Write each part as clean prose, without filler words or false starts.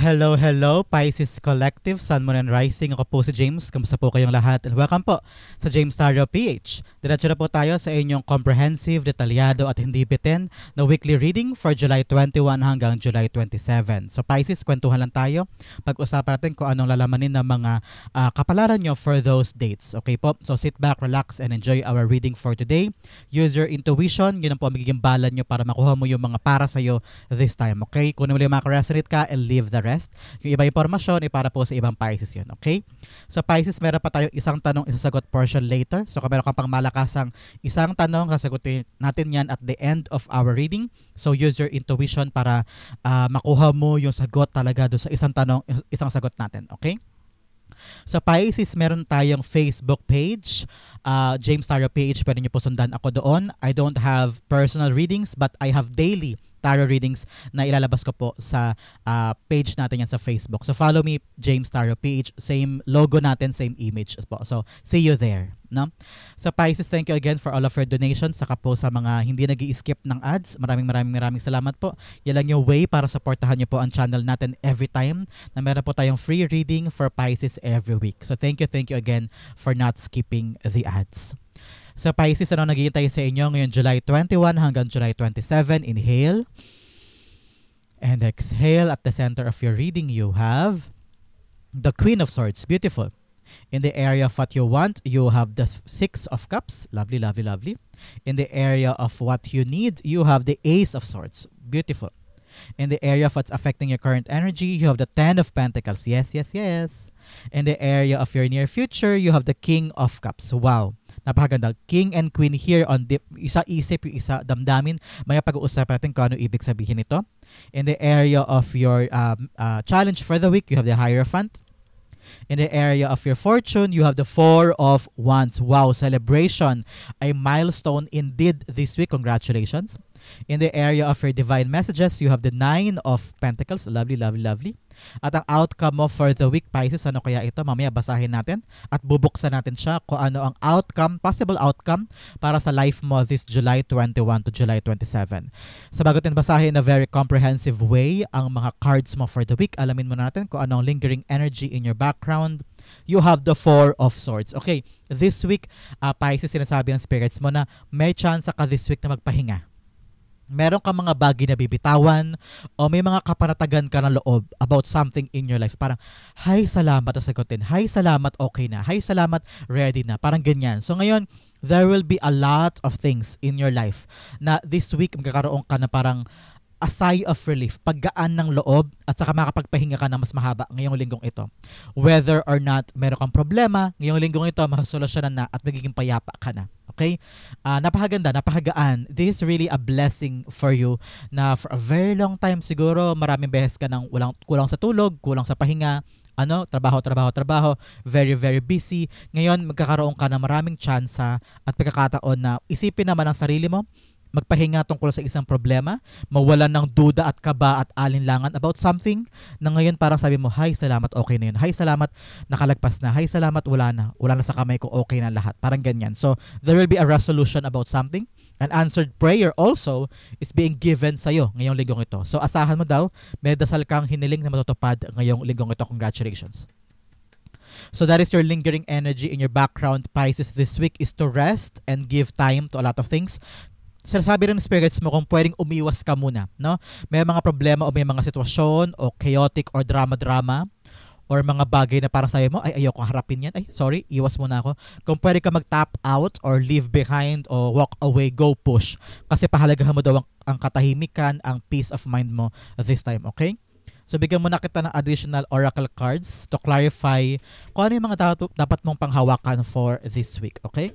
Hello, hello, Pisces Collective, Sun, Moon, and Rising. Ako po si James. Kamusta po kayong lahat? And welcome po sa James Tarot PH. Diretso na po tayo sa inyong comprehensive, detalyado at hindi bitin na weekly reading for July 21 hanggang July 27. So Pisces, kwentuhan lang tayo. Pag-usapan natin kung anong lalamanin ng mga kapalaran nyo for those dates. Okay po? So sit back, relax, and enjoy our reading for today. Use your intuition. Yun ang po ang magiging balan nyo para makuha mo yung mga para sa'yo this time. Okay? Kung naman yung makaresonate ka, and leave the rest. Yung iba impormasyon ay para po sa ibang Pisces yun, okay? So Pisces, meron pa tayong isang tanong isasagot portion later. So kung meron kang pang malakasang isang tanong, sasagutin natin yan at the end of our reading. So use your intuition para makuha mo yung sagot talaga doon sa isang tanong, isang sagot natin, okay? Sa Pisces, meron tayong Facebook page, James Tarot PH, pwede nyo po sundan ako doon. I don't have personal readings but I have daily tarot readings na ilalabas ko po sa page natin yan sa Facebook. So follow me, James Tarot PH, same logo natin, same image po. So see you there. No? Sa Pisces, thank you again for all of your donations. Saka po sa mga hindi nag-i-skip ng ads, maraming salamat po. Yan lang yung way para supportahan nyo po ang channel natin every time na meron po tayong free reading for Pisces every week. So thank you again for not skipping the ads. Sa Pisces, ano naghihintay sa inyo ngayon July 21 hanggang July 27? Inhale and exhale. At the center of your reading, you have the Queen of Swords. Beautiful. In the area of what you want, you have the Six of Cups. Lovely, lovely, lovely. In the area of what you need, you have the Ace of Swords. Beautiful. In the area of what's affecting your current energy, you have the Ten of Pentacles. Yes, yes, yes. In the area of your near future, you have the King of Cups. Wow. Napakaganda. King and Queen here on isa isip, yung isa damdamin. May pag-uusapan natin kung ano ibig sabihin nito. In the area of your challenge for the week, you have the Hierophant. In the area of your fortune, you have the Four of Wands. Wow, celebration. A milestone indeed this week. Congratulations. In the area of your divine messages, you have the Nine of Pentacles. Lovely, lovely, lovely. At ang outcome mo for the week, Pisces, ano kaya ito? Mamaya basahin natin at bubuksan natin siya kung ano ang outcome, possible outcome para sa life mo this July 21 to July 27. So bago natin basahin in a very comprehensive way ang mga cards mo for the week, alamin muna natin kung ano ang lingering energy in your background. You have the Four of Swords. Okay, this week, Pisces, sinasabi ng spirits mo na may chance ka this week na magpahinga. Meron ka mga bagay na bibitawan o may mga kapanatagan ka ng loob about something in your life. Parang, hay, salamat na sagutin. Hay, salamat, okay na. Hay, salamat, ready na. Parang ganyan. So ngayon, there will be a lot of things in your life na this week magkakaroon ka na parang a sigh of relief, paggaan ng loob at saka makapagpahinga ka na mas mahaba ngayong linggong ito. Whether or not meron kang problema, ngayong linggong ito, masolusyonan na at magiging payapa ka na. Okay? Napakaganda, napakagaan. This is really a blessing for you na for a very long time siguro, maraming beses ka nang kulang sa tulog, kulang sa pahinga, trabaho, very, very busy. Ngayon, magkakaroon ka na maraming tsansa at pagkakataon na isipin naman ang sarili mo, magpahinga tungkol sa isang problema, mawalan ng duda at kaba at alinlangan about something na ngayon parang sabi mo, hay, salamat, okay na yun. Hay, salamat, nakalagpas na. Hay, salamat, wala na. Wala na sa kamay ko, okay na lahat. Parang ganyan. So, there will be a resolution about something. An answered prayer also is being given sa'yo ngayong linggong ito. So, asahan mo daw, may dasal kang hiniling na matutupad ngayong linggong ito. Congratulations. So that is your lingering energy in your background, Pisces, this week is to rest and give time to a lot of things. Sinasabi rin ng spirits mo kung pwedeng umiwas ka muna, no? May mga problema o may mga sitwasyon o chaotic or drama-drama or mga bagay na para sa'yo mo, ay ayoko harapin yan. Ay, sorry, iwas muna ako. Kung pwede ka mag-tap out or leave behind or walk away, go push. Kasi pahalagahan mo daw ang katahimikan, ang peace of mind mo this time, okay? So bigyan mo na kita ng additional oracle cards to clarify kung ano yung mga dapat mong panghawakan for this week, okay?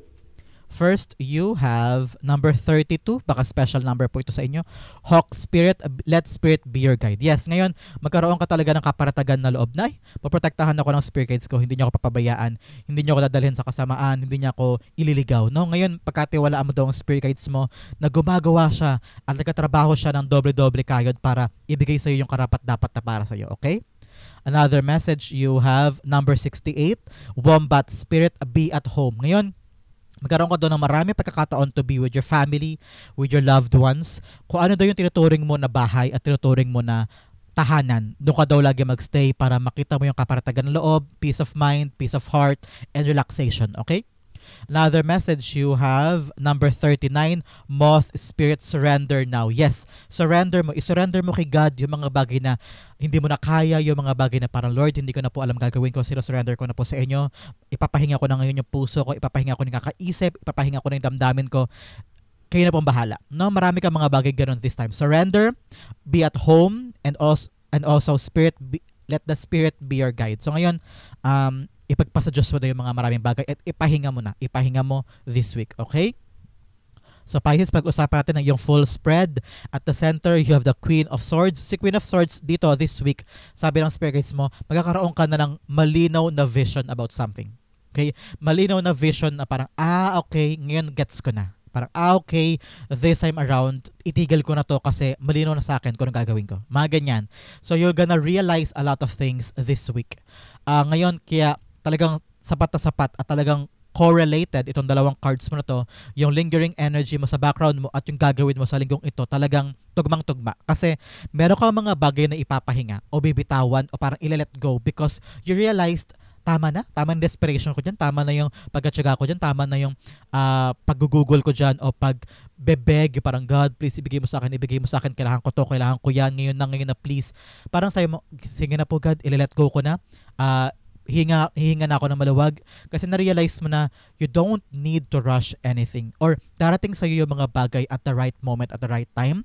First, you have number 32. Baka special number po ito sa inyo. Hawk Spirit, let Spirit be your guide. Yes, ngayon, magkaroon ka talaga ng kaparatagan na loob na, poprotektahan ako ng spirit guides ko, hindi niyo ako papabayaan, hindi niyo ako dadalhin sa kasamaan, hindi niya ako ililigaw. No? Ngayon, pagkatiwalaan mo daw ang spirit guides mo na gumagawa siya at nagkatrabaho siya ng doble-doble kayod para ibigay sa iyo yung karapat-dapat na para sa iyo. Okay? Another message, you have number 68. Wombat Spirit, be at home. Ngayon, magkaroon ka doon ng marami pagkakataon to be with your family, with your loved ones. Kung ano daw yung tinuturing mo na bahay at tinuturing mo na tahanan. Doon ka daw lagi magstay para makita mo yung kaparatagan ng loob, peace of mind, peace of heart, and relaxation. Okay? Another message you have, number 39, moth spirit, surrender now. Yes, surrender mo. I-surrender mo kay God yung mga bagay na hindi mo na kaya, yung mga bagay na parang, Lord, hindi ko na po alam gagawin ko, surrender ko na po sa inyo. Ipapahinga ko na ngayon yung puso ko, ipapahinga ko na yung kakaisip, ipapahinga ko na yung damdamin ko. Kayo na pong bahala. No, marami kang mga bagay ganun this time. Surrender, be at home, and also spirit, let the spirit be your guide. So ngayon, ipagpasa Diyos mo na yung mga maraming bagay at ipahinga mo na. Ipahinga mo this week. Okay? So Pisces, pag-usapan natin ng yung full spread. At the center, you have the Queen of Swords. Si Queen of Swords dito this week, sabi ng spirit guides mo, magkakaroon ka na ng malinaw na vision about something. Okay? Malinaw na vision na parang, okay, ngayon gets ko na. Parang, okay, this time around, itigil ko na to kasi malinaw na sa akin kung anong gagawin ko. Mga ganyan. So you're gonna realize a lot of things this week. Ngayon, kaya talagang sapat na sapat at talagang correlated itong dalawang cards mo na to, yung lingering energy mo sa background mo at yung gagawin mo sa linggong ito, talagang tugmang-tugma. Kasi meron kang mga bagay na ipapahinga o bibitawan o parang i-let go because you realized, tama na desperation ko dyan, tama na yung pagkatsaga ko dyan, tama na yung pag-google ko dyan o pag-bebeg, parang God, please ibigay mo sa akin, kailangan ko to, kailangan ko yan, ngayon na please. Parang sa'yo mo, sige na po God, i-let go ko na, hihinga na ako ng maluwag kasi na-realize mo na you don't need to rush anything or darating sa'yo yung mga bagay at the right moment, at the right time.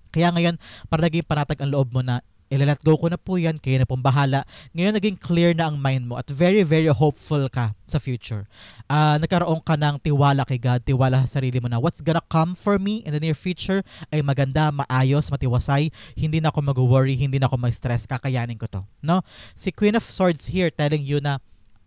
Kaya ngayon, para naging panatag ang loob mo na i-let go ko na po yan, kayo na pong bahala. Ngayon naging clear na ang mind mo at very, very hopeful ka sa future. Nagkaroon ka ng tiwala kay God, tiwala sa sarili mo na what's gonna come for me in the near future ay maganda, maayos, matiwasay. Hindi na ako mag-worry, hindi na ako mag-stress, kakayanin ko to. No? Si Queen of Swords here telling you na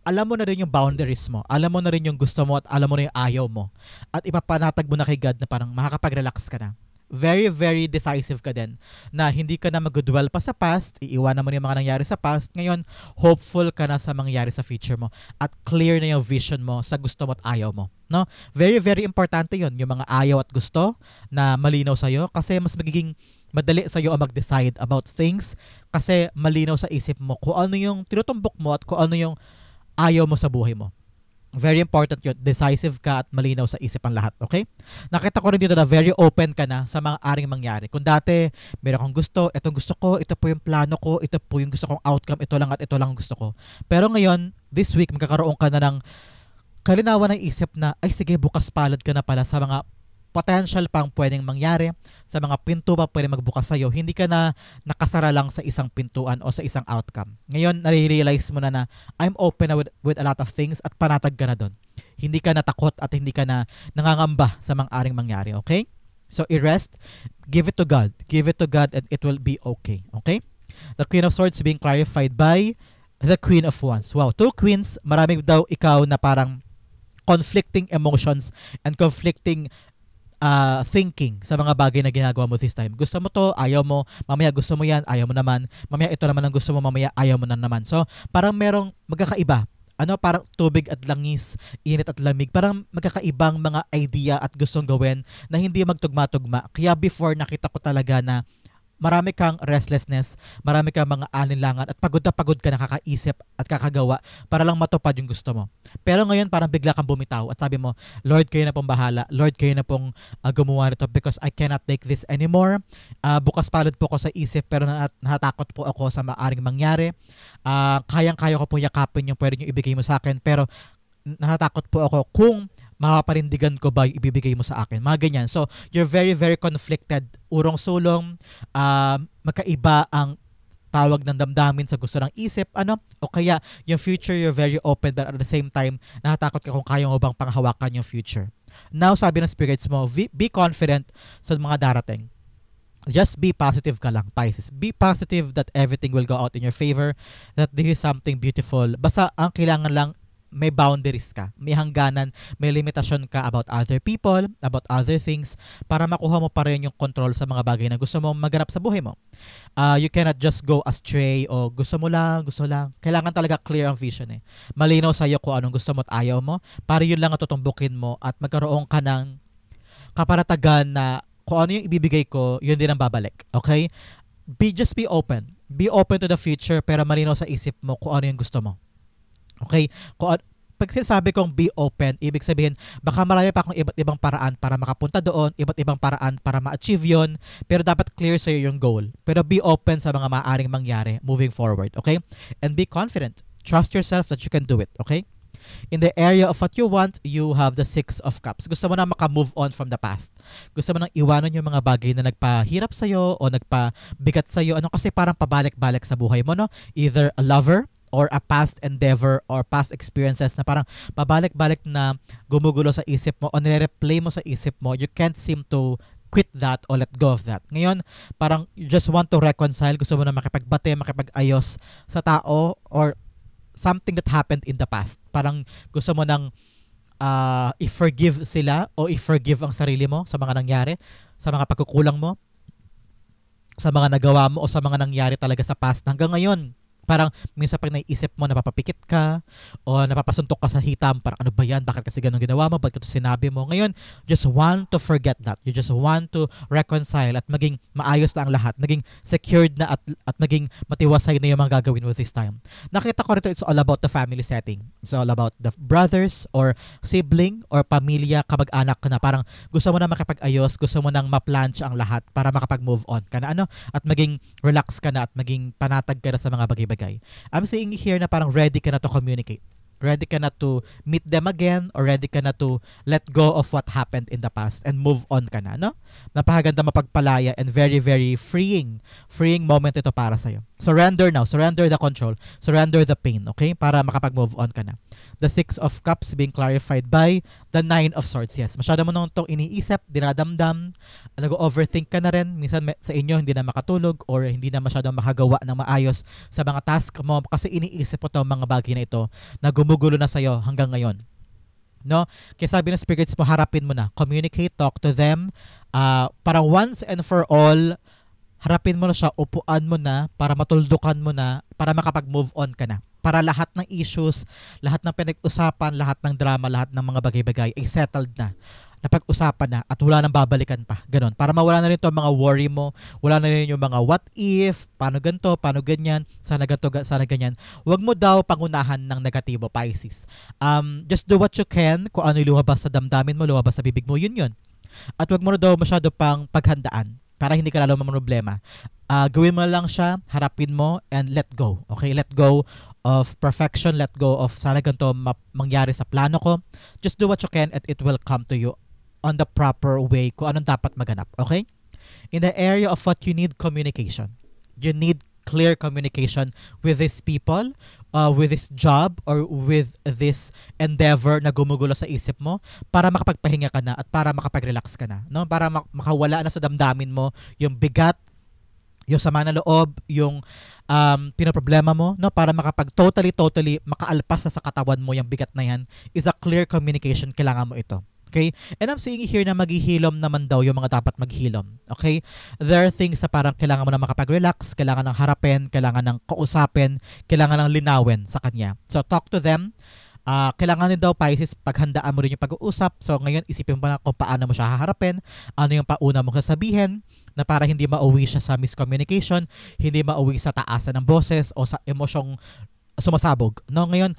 alam mo na rin yung boundaries mo, alam mo na rin yung gusto mo at alam mo na yung ayaw mo. At ipapanatag mo na kay God na parang makakapag-relax ka na. Very, very decisive ka din na hindi ka na mag-dwell pa sa past, iiwanan mo na yung mga nangyari sa past. Ngayon, hopeful ka na sa mangyari sa future mo at clear na yung vision mo sa gusto mo at ayaw mo. No? Very, very importante yun, yung mga ayaw at gusto na malinaw sa'yo kasi mas magiging madali sa'yo ang mag-decide about things kasi malinaw sa isip mo kung ano yung tinutumbok mo at kung ano yung ayaw mo sa buhay mo. Very important yun. Decisive ka at malinaw sa isip ang lahat. Okay? Nakita ko rin dito na very open ka na sa mga aring mangyari. Kung dati, meron kang gusto, itong gusto ko, ito po yung plano ko, ito po yung gusto kong outcome, ito lang at ito lang ang gusto ko. Pero ngayon, this week, magkakaroon ka na ng kalinawan ng isip na, ay sige, bukas palad ka na pala sa mga potential pang pwedeng mangyari, sa mga pinto pa pwedeng magbukas sa'yo. Hindi ka na nakasara lang sa isang pintuan o sa isang outcome. Ngayon, nare-realize mo na I'm open na with a lot of things at panatag ka na doon. Hindi ka natakot at hindi ka na nangangamba sa mga aring mangyari. Okay? So, i-rest. Give it to God. Give it to God and it will be okay. Okay? The Queen of Swords being clarified by the Queen of Wands. Wow, two queens. Maraming daw ikaw na parang conflicting emotions and conflicting thinking sa mga bagay na ginagawa mo this time. Gusto mo to, ayaw mo, mamaya gusto mo yan, ayaw mo naman, mamaya ito naman ang gusto mo, mamaya ayaw mo na naman. So, parang merong magkakaiba. Parang tubig at langis, init at lamig. Parang magkakaibang mga idea at gustong gawin na hindi magtugma-tugma. Kaya before nakita ko talaga na marami kang restlessness, marami kang mga alinlangan at pagod na pagod ka na kakaisip at kakagawa para lang matupad yung gusto mo. Pero ngayon parang bigla kang bumitaw at sabi mo, Lord, kayo na pong bahala. Lord, kayo na pong gumawa nito because I cannot take this anymore. Bukas palad po ako sa isip pero natakot po ako sa maaring mangyari. Kayang-kaya ko po yakapin yung pwede nyo ibigay mo sa akin pero natatakot po ako kung mapaparindigan ko ba yung ibibigay mo sa akin. Mga ganyan. So, you're very, very conflicted. Urong-sulong, magkaiba ang tawag ng damdamin sa gusto ng isip, o kaya yung future, you're very open but at the same time, natatakot ka kung kaya mo bang panghawakan yung future. Now, sabi ng spirits mo, be confident sa mga darating. Just be positive ka lang, Pisces. Be positive that everything will go out in your favor, that this is something beautiful. Basta ang kailangan lang, may boundaries ka, may hangganan, may limitasyon ka about other people, about other things, para makuha mo pa rin yung control sa mga bagay na gusto mo maganap sa buhay mo. You cannot just go astray o gusto lang. Kailangan talaga clear ang vision eh. Malinaw sa'yo kung anong gusto mo at ayaw mo, para yun lang ang tutumbukin mo at magkaroon ka ng kaparatagan na kung ano yung ibibigay ko, yun din ang babalik. Okay? just be open. Be open to the future, pero malinaw sa isip mo kung ano yung gusto mo. Okay? Pag sinasabi kong be open, ibig sabihin, baka marami pa akong iba't ibang paraan para makapunta doon, iba't ibang paraan para ma-achieve yun, pero dapat clear sa'yo yung goal. Pero be open sa mga maaaring mangyari moving forward, okay? And be confident. Trust yourself that you can do it, okay? In the area of what you want, you have the Six of Cups. Gusto mo na maka-move on from the past. Gusto mo nang iwanan yung mga bagay na nagpahirap sa'yo o nagpabigat sa'yo. Ano kasi parang pabalik-balik sa buhay mo, no? Either a lover, or a past endeavor or past experiences na parang pabalik-balik na gumugulo sa isip mo o nire-replay mo sa isip mo, you can't seem to quit that or let go of that. Ngayon, parang you just want to reconcile, gusto mo na makipagbate, makipag-ayos sa tao or something that happened in the past. Parang gusto mo nang i-forgive sila o i-forgive ang sarili mo sa mga nangyari, sa mga pagkukulang mo, sa mga nagawa mo o sa mga nangyari talaga sa past hanggang ngayon. Parang minsan pag naiisip mo, napapapikit ka o napapasuntok ka sa hitam, parang ano ba yan? Bakit kasi ganun ginawa mo? Bakit ito sinabi mo? Ngayon, just want to forget that. You just want to reconcile at maging maayos na ang lahat. Maging secured na at maging matiwasay na yung mga gagawin mo this time. Nakita ko rito, it's all about the family setting. It's all about the brothers or sibling or pamilya, kamag-anak ka na. Parang gusto mo na makipag-ayos, gusto mo nang ma-planch ang lahat para makapag-move on ka na at maging relax ka na at maging panatag ka na sa mga bagay-bagay. I'm saying here na parang ready ka na to communicate. Ready ka na to meet them again or ready ka na to let go of what happened in the past and move on ka na, no? Napakaganda, mapagpalaya and very, very freeing moment ito para sa'yo. Surrender now. Surrender the control. Surrender the pain, okay? Para makapag-move on ka na. The Six of Cups being clarified by the Nine of Swords. Yes, masyado mo nung itong iniisip, dinadamdam, nag-overthink ka na rin. Minsan sa inyo hindi na makatulog or hindi na masyadong makagawa ng maayos sa mga task mo kasi iniisip mo itong mga bagay na ito na gumugulo na sa'yo hanggang ngayon. No? Kaya sabi ng spirits mo, harapin mo na. Communicate, talk to them. Parang once and for all, harapin mo na siya, upuan mo na, para matuldukan mo na, para makapag-move on ka na. Para lahat ng issues, lahat ng pinag-usapan, lahat ng drama, lahat ng mga bagay-bagay ay settled na. Napag-usapan na at wala nang babalikan pa. Ganon. Para mawala na rin ito ang mga worry mo, wala na rin yung mga what if, paano ganito, paano ganyan, sana ganito, sana ganyan. Huwag mo daw pangunahan ng negatibo, Pisces. Just do what you can, kung ano yung lumabas sa damdamin mo, lumabas sa bibig mo, yun. At huwag mo na daw masyado pang paghandaan para hindi ka lalo mamroblema. Gawin mo lang siya, harapin mo, and let go. Okay? Let go of perfection, let go of sana ganito mangyari sa plano ko. Just do what you can and it will come to you on the proper way kung anong dapat maganap. Okay? In the area of what you need, communication. You need clear communication with these people, with this job, or with this endeavor na gumugulo sa isip mo para makapagpahinga ka na at para makapag-relax ka na. No? Para makawala na sa damdamin mo yung bigat, yung sama na loob, yung pinaproblema mo, no? Para totally makaalpas na sa katawan mo yung bigat na yan, is a clear communication, kailangan mo ito. Okay? And I'm seeing here na maghihilom naman daw yung mga dapat maghilom. Okay? There are things na parang kailangan mo na makapag-relax, kailangan ng harapin, kailangan ng kausapin, kailangan ng linawin sa kanya. So talk to them. Kailangan din daw, Pisces, paghandaan mo rin yung pag-uusap. So ngayon, isipin mo na kung paano mo siya haharapin, ano yung pauna mo sasabihin, na para hindi mauwi siya sa miscommunication, hindi mauwi sa taasan ng boses o sa emosyong sumasabog. No, ngayon,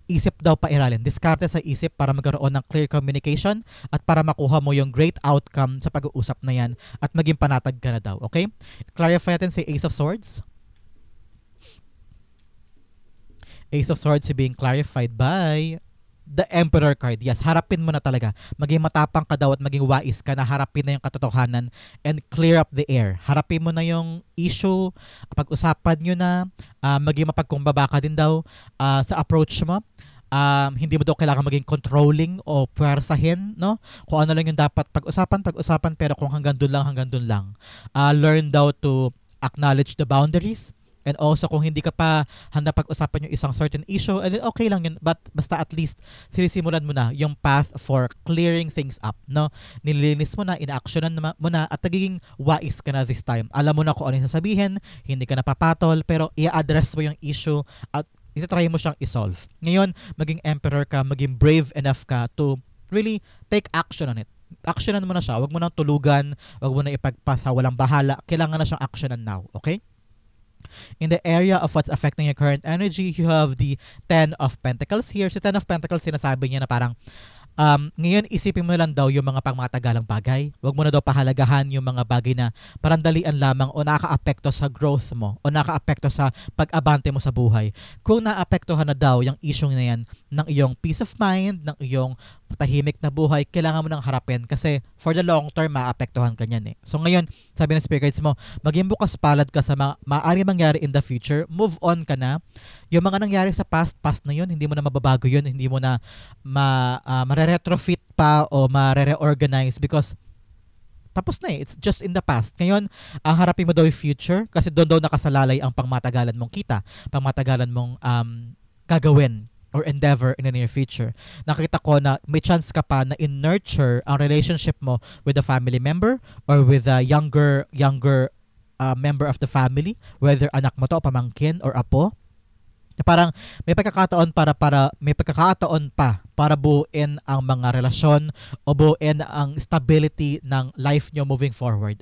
isip daw pairalin. Diskarte sa isip para magkaroon ng clear communication at para makuha mo yung great outcome sa pag-uusap na yan at maging panatag ka na daw. Okay? Clarify natin si Ace of Swords. Ace of Swords being clarified by the Emperor card. Yes, harapin mo na talaga. Maging matapang ka daw at maging wais ka na harapin na yung katotohanan and clear up the air. Harapin mo na yung issue, pag-usapan nyo na, maging mapagkumbaba ka din daw sa approach mo. Hindi mo daw kailangan maging controlling o puwersahin, no? Kung ano lang yung dapat pag-usapan, pero kung hanggang dun lang. Learn daw to acknowledge the boundaries. And also, kung hindi ka pa handa pag-usapan yung isang certain issue, okay lang yun. But basta at least, sinisimulan mo na yung path for clearing things up, no? Nililinis mo na, in-actionan mo na, at nagiging wais ka na this time. Alam mo na kung ano yung sasabihin, hindi ka napapatol, pero i-address mo yung issue at itatry mo siyang isolve. Ngayon, maging emperor ka, maging brave enough ka to really take action on it. actionan mo na siya. Huwag mo nang tulugan, huwag mo na ipagpasa, walang bahala. Kailangan na siyang actionan now, okay? In the area of what's affecting your current energy, you have the Ten of Pentacles here. Si Ten of Pentacles, sinasabi niya na parang, ngayon isipin mo lang daw yung mga pangmatagalang bagay. Huwag mo na daw pahalagahan yung mga bagay na parang dalian lamang o nakaapekto sa growth mo o nakaapekto sa pag-abante mo sa buhay. Kung naapektuhan na daw yung issue na yan ng iyong peace of mind, ng iyong tahimik na buhay, kailangan mo nang harapin kasi for the long term, maapektuhan ka niyan eh. So ngayon, sabi ng spirit guides mo, maging bukas palad ka sa maaari mangyari in the future, move on ka na. Yung mga nangyari sa past na yun, hindi mo na mababago yun, hindi mo na mare-retrofit pa o mare-reorganize because tapos na eh. It's just in the past. Ngayon, ang harapin mo daw yung future kasi doon daw nakasalalay ang pangmatagalan mong kita, pangmatagalan mong gagawin or endeavor in the near future. Nakita ko na may chance ka pa na in-nurture ang relationship mo with a family member or with a younger member of the family, whether anak mo to, pamangkin, or apo. Parang may pagkakataon may pagkakataon pa para buuin ang mga relasyon o buuin ang stability ng life nyo moving forward.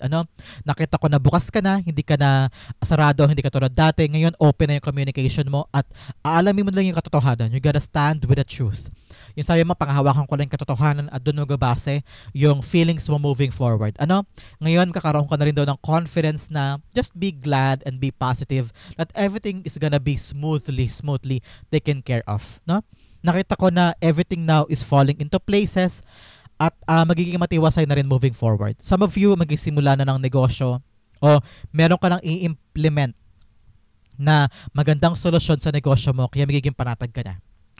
Nakita ko na bukas ka na, hindi ka na sarado, hindi ka tulad dati. Ngayon open na yung communication mo at aalamin mo lang yung katotohanan. You gotta stand with the truth. Yung sabi mo, panghawakan ko lang yung katotohanan at doon magbabase yung feelings mo moving forward. Ngayon kakaroon ka na rin daw ng confidence na just be glad and be positive that everything is gonna be smoothly taken care of. Nakita ko na everything now is falling into places at magiging matiwasay na rin moving forward. Some of you magsisimula na ng negosyo o meron ka nang i-implement na magandang solusyon sa negosyo mo kaya magiging panatag ka na.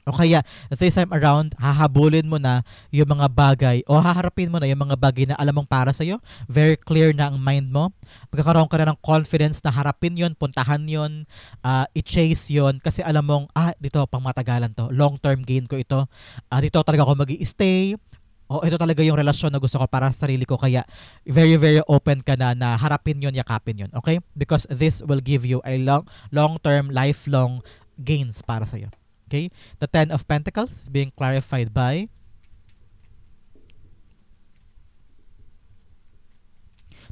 O kaya, this time around, hahabulin mo na yung mga bagay o haharapin mo na yung mga bagay na alam mong para sa'yo. Very clear na ang mind mo. Magkakaroon ka na ng confidence na harapin yon, puntahan yon, i-chase yon kasi alam mong, dito, pang matagalan to. Long-term gain ko ito. Dito talaga ako mag-i-stay. O ito talaga yung relasyon na gusto ko para sa sarili ko. Kaya, very, very open ka na harapin yon, yakapin yon. Okay? Because this will give you a long-term, lifelong gains para sa'yo. Okay? The Ten of Pentacles being clarified by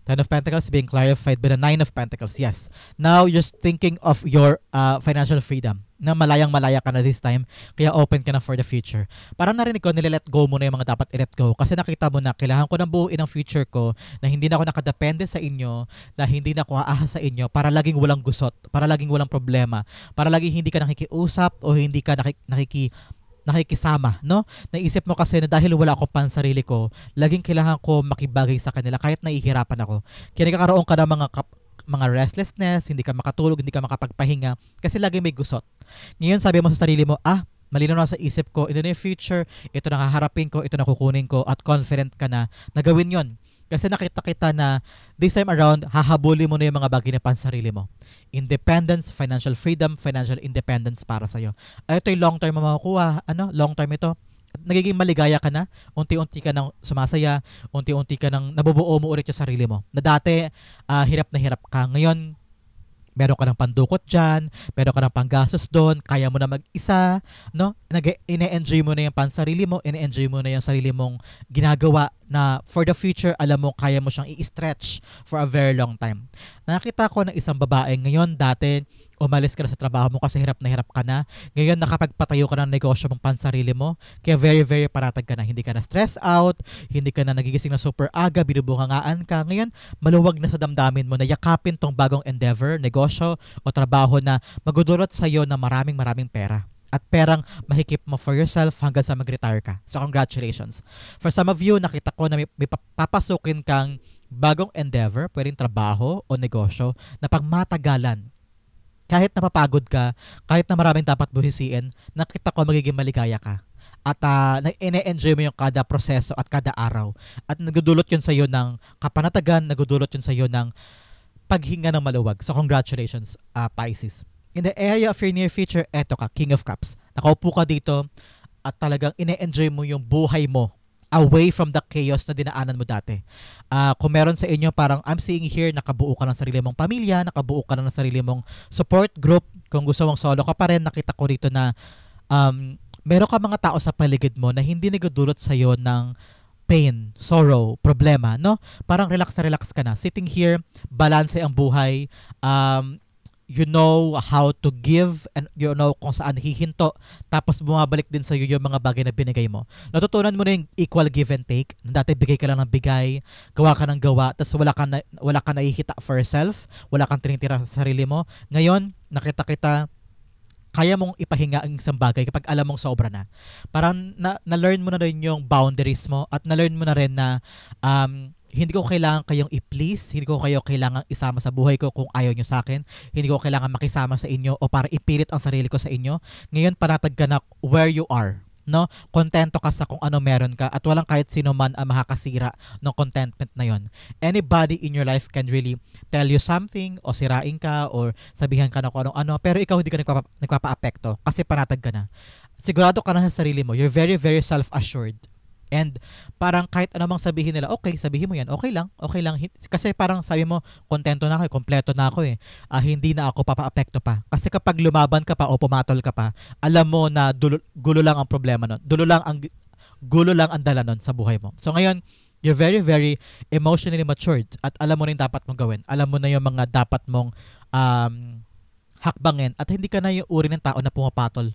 Ten of Pentacles being clarified by the Nine of Pentacles. Yes. Now, you're thinking of your financial freedom. Na malayang-malaya ka na this time. Kaya open ka na for the future. Parang narinig ko, nile-let go mo na yung mga dapat i-let go. Kasi nakita mo na kailangan ko nang buuin ang future ko na hindi na ako nakadepende sa inyo, na hindi na ako aahas sa inyo para laging walang gusot, para laging walang problema, para laging hindi ka nakikiusap o hindi ka nakikisama, no? Naisip mo kasi na dahil wala akong pansarili ko, laging kailangan ko makibagay sa kanila kahit nahihirapan ako. Kaya nagkakaroon ka ng mga restlessness, hindi ka makatulog, hindi ka makapagpahinga kasi lagi may gusot. Ngayon sabi mo sa sarili mo, malinaw na sa isip ko, in the near future, ito na haharapin ko, ito na kukunin ko at confident ka na gawin yon. Kasi nakita kita na this time around, hahabulin mo na yung mga bagay na pansarili mo. Independence, financial freedom, financial independence para sa'yo. Ito yung long term mo makukuha. Long term ito. Nagiging maligaya ka na, unti-unti ka nang sumasaya, unti-unti ka nang nabubuo mo ulit yung sarili mo. Na dati, hirap na hirap ka. Ngayon, meron ka ng pandukot dyan, meron ka ng panggastos doon, kaya mo na mag-isa, no? Ine-enjoy mo na yung pansarili mo, ine-enjoy mo na yung sarili mong ginagawa na for the future, alam mo, kaya mo siyang i-stretch for a very long time. Nakita ko ng isang babae ngayon, dati, umalis ka na sa trabaho mo kasi hirap na hirap ka na. Ngayon, nakapagpatayo ka ng negosyo mong pansarili mo. Kaya very, very paratag ka na. Hindi ka na stress out, hindi ka na nagigising na super aga, binubungangaan ka. Ngayon, maluwag na sa damdamin mo na yakapin tong bagong endeavor, negosyo o trabaho na magudulot sa'yo na maraming pera. At perang mahikip mo for yourself hanggang sa mag-retire ka. So, congratulations. For some of you, nakita ko na may papasukin kang bagong endeavor, pwedeng trabaho o negosyo na pangmatagalan. Kahit napapagod ka, kahit na maraming dapat buhisiin, nakita ko magiging maligaya ka. At ine-enjoy mo yung kada proseso at kada araw. At nagdudulot yun sa'yo ng kapanatagan, nagdudulot yun sa'yo ng paghinga ng maluwag. So congratulations, Pisces. In the area of your near future, eto ka, King of Cups. Nakaupo ka dito at talagang ine-enjoy mo yung buhay mo away from the chaos na dinaanan mo dati. Kung meron sa inyo, parang I'm seeing here, nakabuo ka ng sarili mong pamilya, nakabuo ka ng sarili mong support group. Kung gusto mong solo ka pa rin, nakita ko dito na meron ka mga tao sa paligid mo na hindi nagdudulot sa'yo ng pain, sorrow, problema, no? Parang relax na relax ka na. Sitting here, balance ang buhay. You know how to give and you know kung saan hihinto, tapos bumabalik din sa iyo yung mga bagay na binigay mo. Natutunan mo na yung equal give and take. Dati bigay ka lang ng bigay, gawa ka ng gawa, tapos wala ka nakikita for yourself, wala kang tinitira sa sarili mo. Ngayon, nakita kita, kaya mong ipahinga ang isang bagay kapag alam mong sobra na. Parang na-learn mo na rin yung boundaries mo at na-learn mo na rin na hindi ko kailangan kayong i-please, hindi ko kayo kailangan isama sa buhay ko kung ayaw nyo sa akin, hindi ko kailangan makisama sa inyo o para ipilit ang sarili ko sa inyo. Ngayon, panatag ka na where you are. No, kontento ka sa kung ano meron ka at walang kahit sino man ang makakasira ng contentment na yon. Anybody in your life can really tell you something o sirain ka or sabihan ka na kung ano-ano, pero ikaw hindi ka nagpapa-apekto kasi panatag ka na. Sigurado ka na sa sarili mo. You're very, very self-assured. And parang kahit anumang sabihin nila, okay, sabihin mo yan, okay lang. Kasi parang sabi mo, kontento na ako, kompleto na ako eh. Hindi na ako papa-apekto pa. Kasi kapag lumaban ka pa o pumatol ka pa, alam mo na gulo lang ang problema nun. Gulo lang ang dala nun sa buhay mo. So ngayon, you're very, very emotionally matured at alam mo na yung dapat mong gawin. Alam mo na yung mga dapat mong hakbangin at hindi ka na yung uri ng tao na pumapatol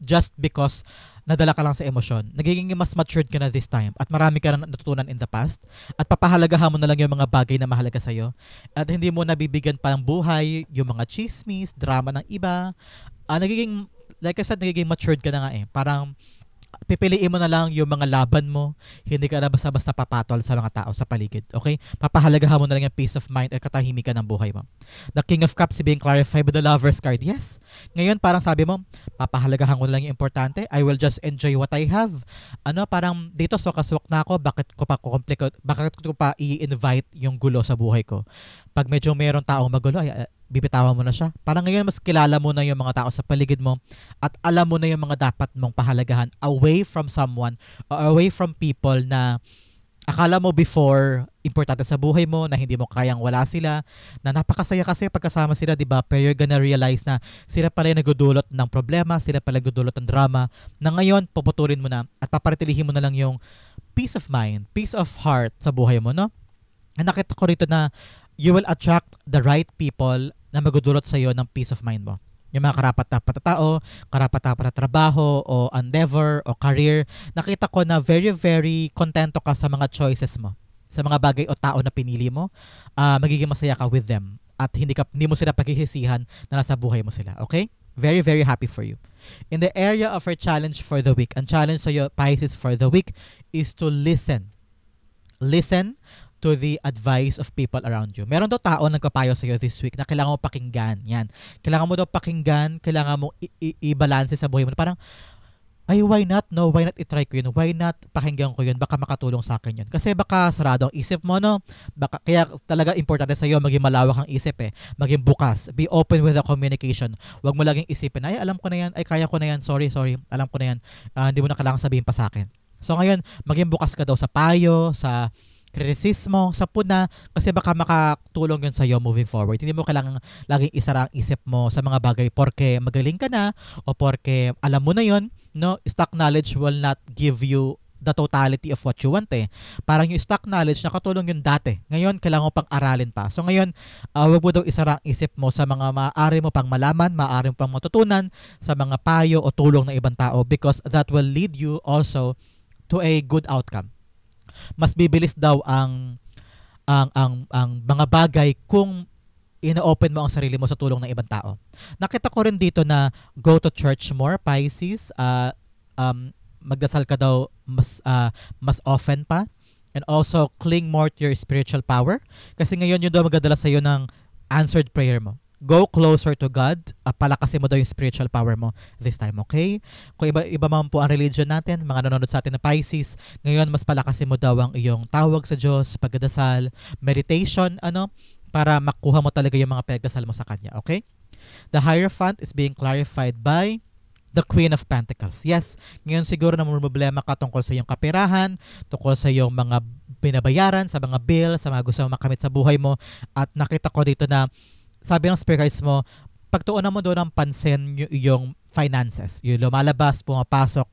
just because nadala ka lang sa emosyon. Nagiging mas matured ka na this time at marami ka na natutunan in the past at papahalagahan mo na lang yung mga bagay na mahalaga sa'yo at hindi mo nabibigyan pa ng buhay yung mga chismis, drama ng iba. Nagiging, like I said, nagiging matured ka na nga eh. Parang pipiliin mo na lang yung mga laban mo. Hindi ka na basta-basta papatol sa mga tao sa paligid. Okay? Papahalagahan mo na lang yung peace of mind at katahimikan ng buhay mo. The King of Cups being clarified with the Lover's card. Yes. Ngayon, parang sabi mo, papahalagahan ko na lang yung importante. I will just enjoy what I have. Parang dito swak na ako. Bakit ko pa i-invite yung gulo sa buhay ko? Pag medyo mayroong taong magulo, bibitawan mo na siya. Parang ngayon mas kilala mo na yung mga tao sa paligid mo at alam mo na yung mga dapat mong pahalagahan away from someone or away from people na akala mo before importante sa buhay mo na hindi mo kayang wala sila, na napakasaya kasi pagkasama sila, di ba? Pero you're gonna realize na sila pala yung nagdudulot ng problema, sila pala nagdudulot ng drama, na ngayon puputulin mo na at paparitilihin mo na lang yung peace of mind, peace of heart sa buhay mo, no? Nakita ko rito na you will attract the right people na magdudulot sa iyo ng peace of mind mo. Yung mga karapat-dapat na tao, karapat-dapat na trabaho, o endeavor, o career. Nakita ko na very, very kontento ka sa mga choices mo. Sa mga bagay o tao na pinili mo, magiging masaya ka with them. At hindi mo sila paghihisihan na nasa buhay mo sila. Okay? Very, very happy for you. In the area of our challenge for the week, ang challenge sa iyo, Pisces, for the week is to listen. Listen to the advice of people around you. Meron daw tao nagpapayo sa iyo this week na kailangan mo pakinggan. Yan. Kailangan mo daw pakinggan, kailangan mo i-balance sa buhay mo. Parang, ay, why not? No, why not i-try ko yun? Why not pakinggan ko yun? Baka makatulong sa akin yun. Kasi baka sarado ang isip mo, no? Kaya talaga importante sa iyo maging malawak ang isip eh. Maging bukas. Be open with the communication. Huwag mo laging isipin, ay, alam ko na yan. Ay, kaya ko na yan. Sorry. Alam ko na yan. Hindi mo na kailangan sabihin pa sa akin. So ngayon, maging bukas ka daw sa payo, sa kritisismo, sa puna, kasi baka makatulong yun sa'yo moving forward. Hindi mo kailangan laging isara ang isip mo sa mga bagay porke magaling ka na o porke alam mo na yun, no? Stock knowledge will not give you the totality of what you want eh. Parang yung stock knowledge, nakatulong yun dati. Ngayon, kailangan mo pang aralin pa. So ngayon, wag mo daw isara ang isip mo sa mga maaari mo pang malaman, maaari mo pang matutunan, sa mga payo o tulong ng ibang tao because that will lead you also to a good outcome. Mas bibilis daw ang mga bagay kung ina-open mo ang sarili mo sa tulong ng ibang tao. Nakita ko rin dito na go to church more, Pisces. Magdasal ka daw mas often pa. And also cling more to your spiritual power. Kasi ngayon yun daw magdadala sa iyo ng answered prayer mo. Go closer to God. Palakasin mo daw yung spiritual power mo this time, okay? Kung iba man po ang religion natin, mga nanonood sa atin na Pisces, ngayon mas palakasin mo daw ang iyong tawag sa Diyos, pagdadasal, meditation, para makuha mo talaga yung mga pagdasal mo sa Kanya, okay? The Hierophant is being clarified by the Queen of Pentacles. Yes, ngayon siguro na may problema ka tungkol sa iyong kaperahan, tungkol sa iyong mga binabayaran, sa mga bill, sa mga gusto mong makamit sa buhay mo, at nakita ko dito na sabi ng spirit guides mo, pagtuunan mo doon ng pansin yung finances. Yung lumalabas, pumapasok,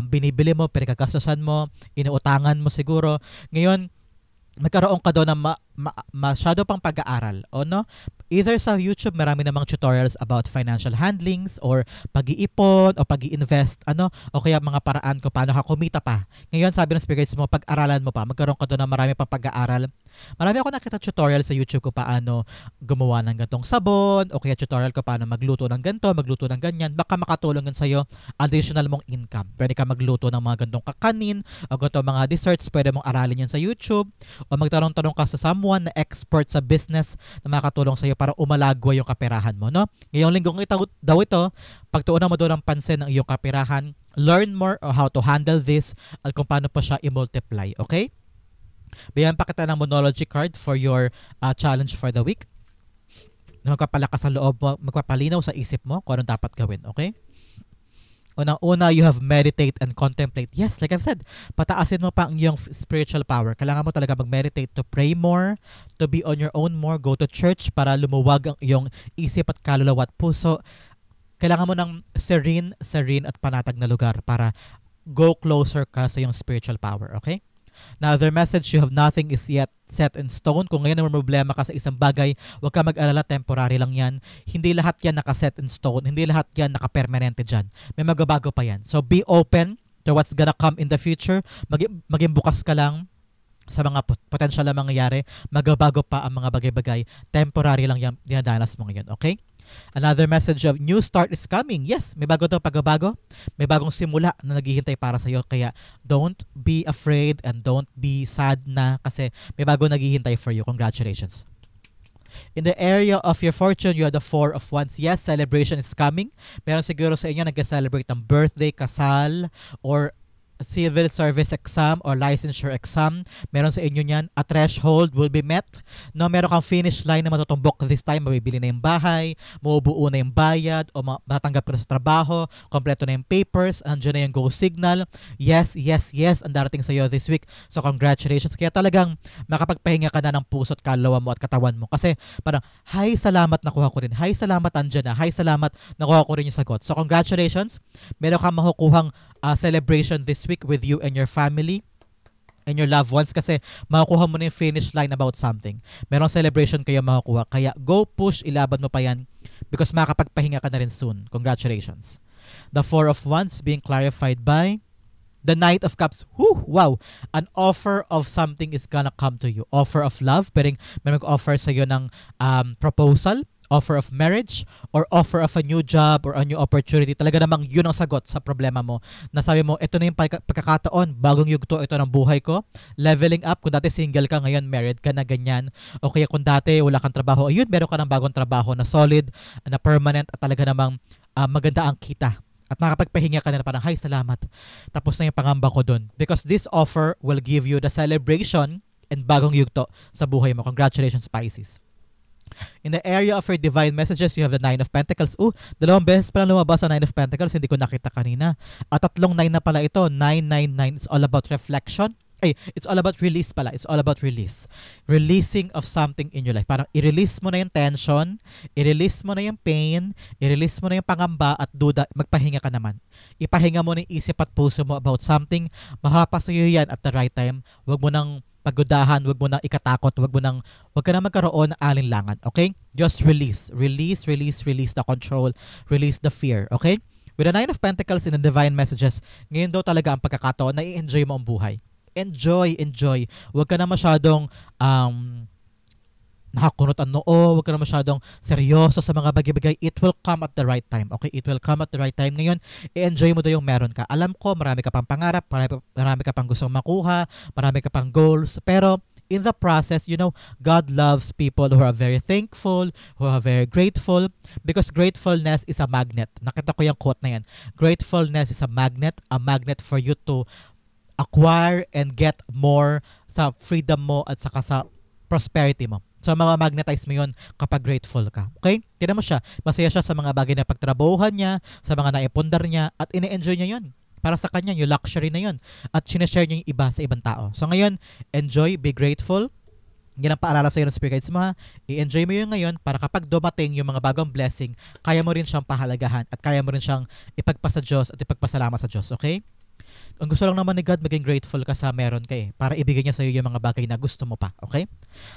binibili mo, pinagkagastusan mo, inuutangan mo siguro. Ngayon, magkaroon ka doon ng masyado pang pag-aaral o no, either sa YouTube marami namang tutorials about financial handlings or pag-iipon o pag-i-invest o kaya mga paraan kung paano ka kumita pa. Ngayon sabi ng spirits mo, pag-aralan mo pa, magkaroon ka doon ng marami pang pag-aaral. Marami ako nakita tutorial sa YouTube kung paano gumawa ng gantong sabon o kaya tutorial kung paano magluto ng ganto, magluto ng ganyan. Baka makatulong yun sa'yo, additional mong income. Pwede ka magluto ng mga gantong kakanin o gantong mga desserts, pwede mong aralin yan sa YouTube o magtanong-tanong ka sa someone na expert sa business na makatulong sa'yo para umalagwa yung kaperahan mo, no? Ngayong linggong daw ito, pagtuunan mo doon ng pansin ng iyong kaperahan, learn more on how to handle this at kung paano pa siya i-multiply, okay? Bigyan pa kita ng Monology card for your challenge for the week. Magpapalakas sa loob mo, magpapalinaw sa isip mo kung anong dapat gawin, okay? Unang-una, you have meditate and contemplate. Yes, like I've said, pataasin mo pa ang iyong spiritual power. Kailangan mo talaga mag-meditate to pray more, to be on your own more, go to church para lumuwag ang iyong isip at kaluluwa at puso. Kailangan mo ng serene at panatag na lugar para go closer ka sa iyong spiritual power, okay? Now, their message, you have nothing is yet set in stone. Kung ngayon may problema ka sa isang bagay, huwag ka mag-alala, temporary lang yan. Hindi lahat yan naka-set in stone. Hindi lahat yan naka-permanente dyan. May magbabago pa yan. So, be open to what's gonna come in the future. Maging bukas ka lang sa mga potential na mangyayari. Magbabago pa ang mga bagay-bagay. Temporary lang yan dinadanas mo ngayon, okay? Another message of new start is coming. Yes, may bago daw pagbabago. May bagong simula na naghihintay para sa iyo. Kaya don't be afraid and don't be sad na kasi may bago naghihintay for you. Congratulations. In the area of your fortune, you have the Four of Wands. Yes, celebration is coming. Meron siguro sa inyo nag-celebrate ng birthday, kasal, or civil service exam or licensure exam. Meron sa inyo niyan, a threshold will be met. No, meron kang finish line na matutumbok this time, mabibili na yung bahay, mabubuo na yung bayad, o matatanggap ka na sa trabaho, kompleto na yung papers, andyan na yung go signal. Yes, ang darating sa iyo this week. So congratulations. Kaya talagang makapagpahinga ka na ng puso at kaluluwa mo at katawan mo. Kasi parang, hay, salamat nakuha ko rin. Hay, salamat andyan na. Hay, salamat nakuha ko rin yung sagot. So congratulations. Meron kang makukuhang celebration this week with you and your family and your loved ones kasi makukuha mo na yung finish line about something. Merong celebration kayo makukuha. Kaya go push, ilaban mo pa yan because makakapagpahinga ka na rin soon. Congratulations. The Four of Wands being clarified by the Knight of Cups. Wow! An offer of something is gonna come to you. Offer of love. Pwedeng may mag-offer sa'yo ng proposal, offer of marriage, or offer of a new job or a new opportunity. Talaga namang yun ang sagot sa problema mo. Nasabi mo, ito na yung pagkakataon, bagong yugto ito ng buhay ko. Leveling up, kung dati single ka, ngayon married ka na ganyan. O kaya kung dati wala kang trabaho, ayun, meron ka ng bagong trabaho na solid, na permanent, at talaga namang maganda ang kita. At makapagpahinga ka na parang, hay, salamat. Tapos na yung pangamba ko dun. Because this offer will give you the celebration and bagong yugto sa buhay mo. Congratulations, Pisces. In the area of your divine messages, you have the Nine of Pentacles. Dalawang beses pa lang lumabas sa Nine of Pentacles. Hindi ko nakita kanina. At tatlong nine na pala ito. 999 is all about reflection. It's all about release pala. It's all about release. Releasing of something in your life. Parang i-release mo na yung tension, i-release mo na yung pain, i-release mo na yung pangamba at duda, magpahinga ka naman. Ipahinga mo na yung isip at puso mo about something. Mapapasayo yan at the right time. Huwag mo nang pagudahan, wag mo nang ikatakot, wag ka na magkaroon ng alinlangan, okay? Just release the control, release the fear, okay? With the Nine of Pentacles in the divine messages, ngayon daw talaga ang pagkakataon na i-enjoy mo ang buhay. Enjoy. Wag ka na masyadong nakakunot ang noo, wag ka na masyadong seryoso sa mga bagay-bagay. It will come at the right time, okay? It will come at the right time. Ngayon, i-enjoy mo daw yung meron ka. Alam ko, marami ka pang pangarap, marami ka pang gustong makuha, marami ka pang goals, pero in the process, God loves people who are very thankful, who are very grateful, because gratefulness is a magnet. Nakita ko yung quote na yan. Gratefulness is a magnet for you to acquire and get more sa freedom mo at saka sa prosperity mo. So, magnetize mo yun kapag grateful ka. Okay? Tignan mo siya. Masaya siya sa mga bagay na pagtrabahuhan niya, sa mga naipundar niya, at ine-enjoy niya yun. Para sa kanya, yung luxury na yun. At sinashare niya yung iba sa ibang tao. So, ngayon, enjoy, be grateful, Yan ang paalala sa'yo ng spirit guides mo ha. I-enjoy mo yun ngayon para kapag dumating yung mga bagong blessing, kaya mo rin siyang pahalagahan at kaya mo rin siyang ipagpasa Diyos at ipagpasalamat sa Diyos, okay? Ang gusto lang naman ni God, maging grateful ka sa meron ka para ibigay niya sa iyo yung mga bagay na gusto mo pa, okay?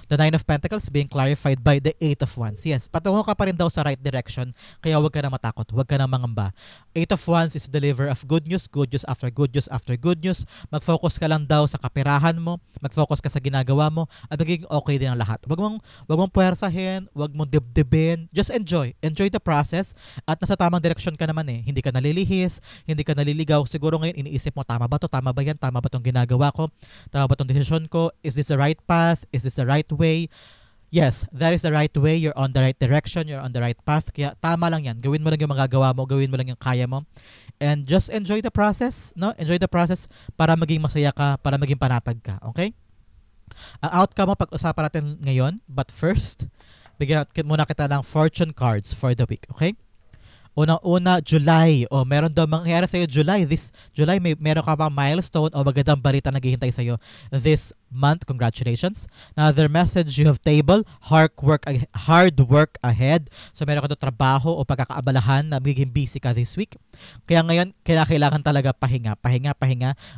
The Nine of Pentacles being clarified by the Eight of Wands. Yes, patungo ka pa rin daw sa right direction, kaya huwag ka na matakot, huwag ka na mangamba. Eight of Wands is the deliver of good news after good news after good news. Mag-focus ka lang daw sa kapirahan mo, mag-focus ka sa ginagawa mo, at magiging okay din ang lahat. Huwag mong puwersahin, huwag mong dibdibin, just enjoy. Enjoy the process, at nasa tamang direction ka naman Hindi ka nalilihis, hindi ka naliligaw. Siguro ngayon iniisip mo, tama ba to? Tama ba yan? Tama ba tong ginagawa ko? Tama ba tong desisyon ko? Is this the right path? Is this the right way? Yes, that is the right way. You're on the right direction. You're on the right path. Kaya tama lang yan. Gawin mo lang yung magagawa mo. Gawin mo lang yung kaya mo. And just enjoy the process. No? Enjoy the process para maging masaya ka, para maging panatag ka. Okay? Ang outcome mo, pag-usapan natin ngayon. But first, bigyan muna kita ng fortune cards for the week. Okay? Unang-una, July. Meron daw mangyayari sa'yo July. This July, meron ka pa milestone o magandang balita na naghihintay sa'yo this month. Congratulations. Another message, you have table, hard work ahead. So meron ka doon trabaho o pagkakaabalahan na magiging busy ka this week. Kaya ngayon, kailangan talaga pahinga.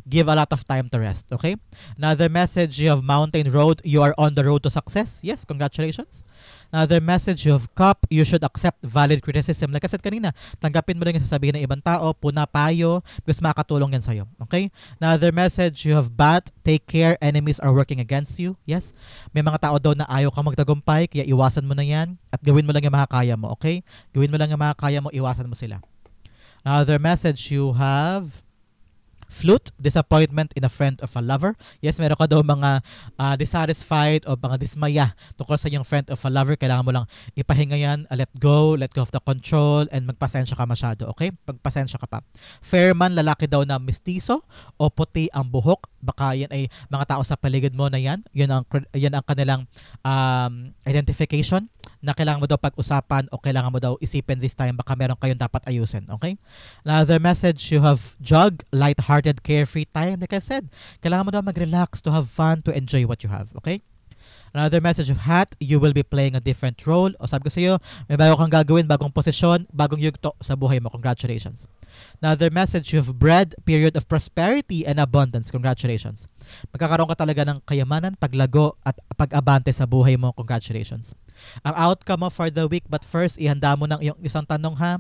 Give a lot of time to rest. Okay? Another message, you have mountain road. You are on the road to success. Yes, congratulations. Another message, you have cup. You should accept valid criticism. Like I said kanina, tanggapin mo lang yung sasabihin ng ibang tao, payo, because makakatulong yan sa'yo. Okay? Another message, you have bat. Take care. Enemies are working against you. Yes? May mga tao daw na ayaw ka magtagumpay, kaya iwasan mo na yan at gawin mo lang yung makakaya mo. Okay? Gawin mo lang yung makakaya mo, iwasan mo sila. Another message, you have flute, disappointment in a friend of a lover. Yes, meron ka daw mga dissatisfied o mga dismaya tungkol sa yung friend of a lover. Kailangan mo lang ipahinga yan, let go of the control, and magpasensya ka masyado. Okay? Pagpasensya ka pa. Fair man, lalaki daw na mistiso o puti ang buhok. Baka yan ay mga tao sa paligid mo na yan. Yan ang kanilang identification na kailangan mo daw pag-usapan o kailangan mo daw isipin this time. Baka meron kayong dapat ayusin. Okay? Another message, you have jog, light-hearted, carefree time. Like I said, kailangan mo daw mag-relax, to have fun, to enjoy what you have. Okay? Another message of hat, you will be playing a different role. O sabi ko sa iyo, may bago kang gagawin, bagong posisyon, bagong yugto sa buhay mo. Congratulations. Another message, you have bread, period of prosperity and abundance. Congratulations. Magkakaroon ka talaga ng kayamanan, paglago at pag-abante sa buhay mo. Congratulations. Ang outcome mo for the week, but first, ihanda mo ng iyong isang tanong ha.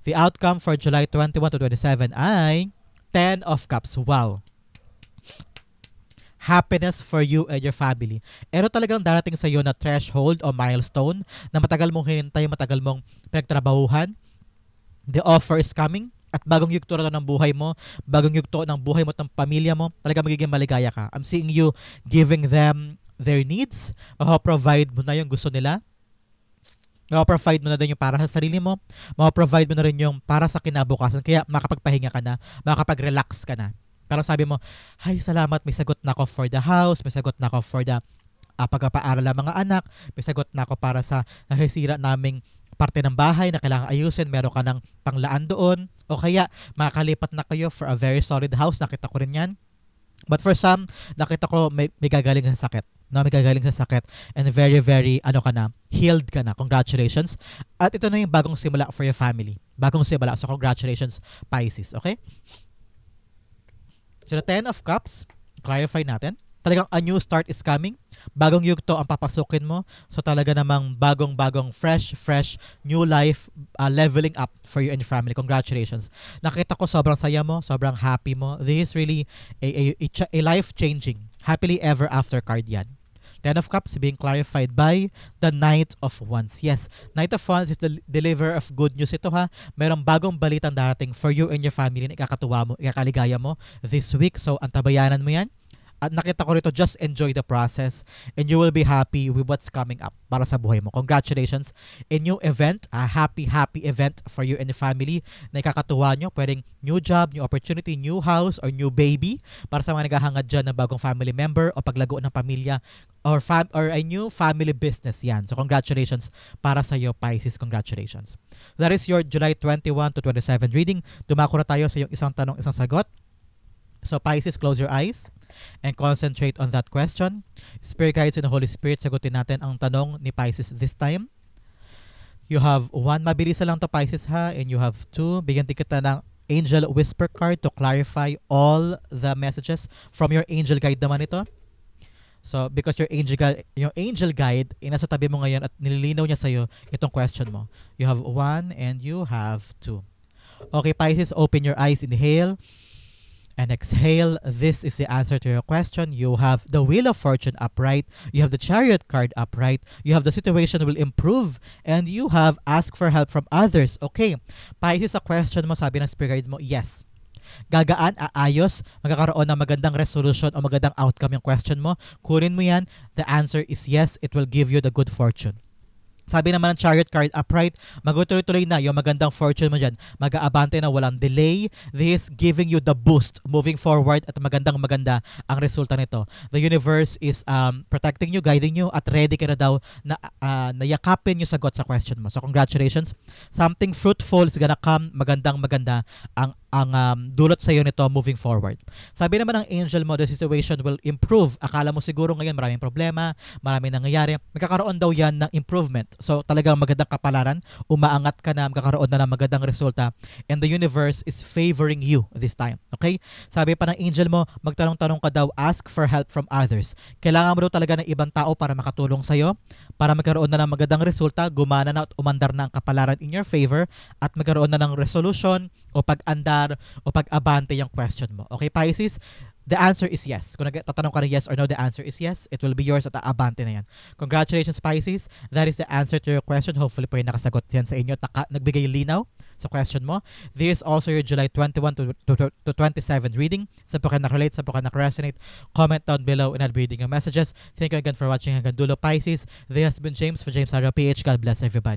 The outcome for July 21 to 27 ay 10 of Cups. Wow. Happiness for you and your family. Ero talagang darating sa iyo na threshold o milestone na matagal mong hinintay, matagal mong pinagtrabahuhan. The offer is coming at bagong yugto na ng buhay mo, bagong yugto ng buhay mo at ng pamilya mo, talaga magiging maligaya ka. I'm seeing you giving them their needs. Provide mo na yung gusto nila. Provide mo na din yung para sa sarili mo. Provide mo na rin yung para sa kinabukasan. Kaya makapagpahinga ka na, makapag-relax ka na. Pero sabi mo, ay salamat, may sagot na ako for the house, may sagot na ako for the pagpapaaral ng mga anak, may sagot na ako para sa nasisira naming parte ng bahay na kailangan ayusin, meron ka ng panglaan doon, o kaya makakalipat na kayo for a very solid house, nakita ko rin yan. But for some, nakita ko may gagaling sa sakit. No, may gagaling sa sakit and very, very, healed ka na. Congratulations. At ito na yung bagong simula for your family. Bagong simula. So congratulations, Pisces. Okay? So the 10 of Cups, clarify natin. Talagang a new start is coming. Bagong yugto ang papasukin mo. So talaga namang bagong fresh, new life, leveling up for you and your family. Congratulations. Nakita ko sobrang saya mo, sobrang happy mo. This is really a life-changing, happily ever after card yan. 10 of Cups being clarified by the Knight of Wands. Yes, Knight of Wands is the deliverer of good news. Ito ha, merong bagong balitang darating for you and your family na ikakatuwa mo, ikakaligaya mo this week. So, antabayanan mo yan. At nakita ko rito, just enjoy the process and you will be happy with what's coming up para sa buhay mo. Congratulations. A new event, a happy event for you and your family na ikakatuwa nyo. Pwedeng new job, new opportunity, new house, or new baby para sa mga naghahangad dyan ng bagong family member o paglago ng pamilya or a new family business yan. So congratulations para sa iyo, Pisces. Congratulations. That is your July 21 to 27 reading. Dumako na tayo sa iyong isang tanong, isang sagot. So Pisces, close your eyes and concentrate on that question. Spirit guides and the Holy Spirit, sagutin natin ang tanong ni Pisces this time. You have 1, mabilis na lang to Pisces ha, and you have 2. Bigyan din kita ng Angel Whisper card to clarify all the messages from your angel guide naman ito. So, because your angel guide, nasa tabi mo ngayon at nililinaw niya sa'yo itong question mo. You have 1 and you have 2. Okay, Pisces, open your eyes, inhale and exhale. This is the answer to your question. You have the Wheel of Fortune upright. You have the Chariot card upright. You have the situation will improve. And you have ask for help from others. Okay, Pisces, sa question mo, sabi ng spirit guides mo, yes. Gagaan, aayos, magkakaroon ng magandang resolution o magandang outcome yung question mo. Kunin mo yan, the answer is yes, it will give you the good fortune. Sabi naman ng Chariot card upright, magtutuloy-tuloy na yung magandang fortune mo dyan. Mag-aabante na walang delay. This giving you the boost moving forward at magandang-maganda ang resulta nito. The universe is protecting you, guiding you, at ready ka na daw na yakapin yung sagot sa question mo. So congratulations. Something fruitful is gonna come, magandang-maganda ang dulot sa iyo nito moving forward. Sabi naman ng angel mo, the situation will improve. Akala mo siguro ngayon maraming problema, maraming nangyayari. Magkakaroon daw yan ng improvement. So talagang magandang kapalaran, umaangat ka na, magkakaroon na ng magandang resulta, and the universe is favoring you this time. Okay? Sabi pa ng angel mo, magtanong-tanong ka daw, ask for help from others. Kailangan mo daw talaga ng ibang tao para makatulong sa'yo, para magkaroon na ng magandang resulta, gumana na at umandar na ang kapalaran in your favor, at magkaroon na ng resolution o pag-andar o pag-abante yung question mo. Okay, Pisces? The answer is yes. Kung tatanong ka na yes or no, the answer is yes. It will be yours at abante na yan. Congratulations, Pisces. That is the answer to your question. Hopefully po yung nakasagot yan sa inyo. Nagbigay linaw sa question mo. This is also your July 21 to 27 reading. Saan po kayo nakarelate, saan po kayo nakaresonate. Comment down below and I'll be reading your messages. Thank you again for watching hanggang dulo, Pisces. This has been James for James Sarah PH. God bless everybody.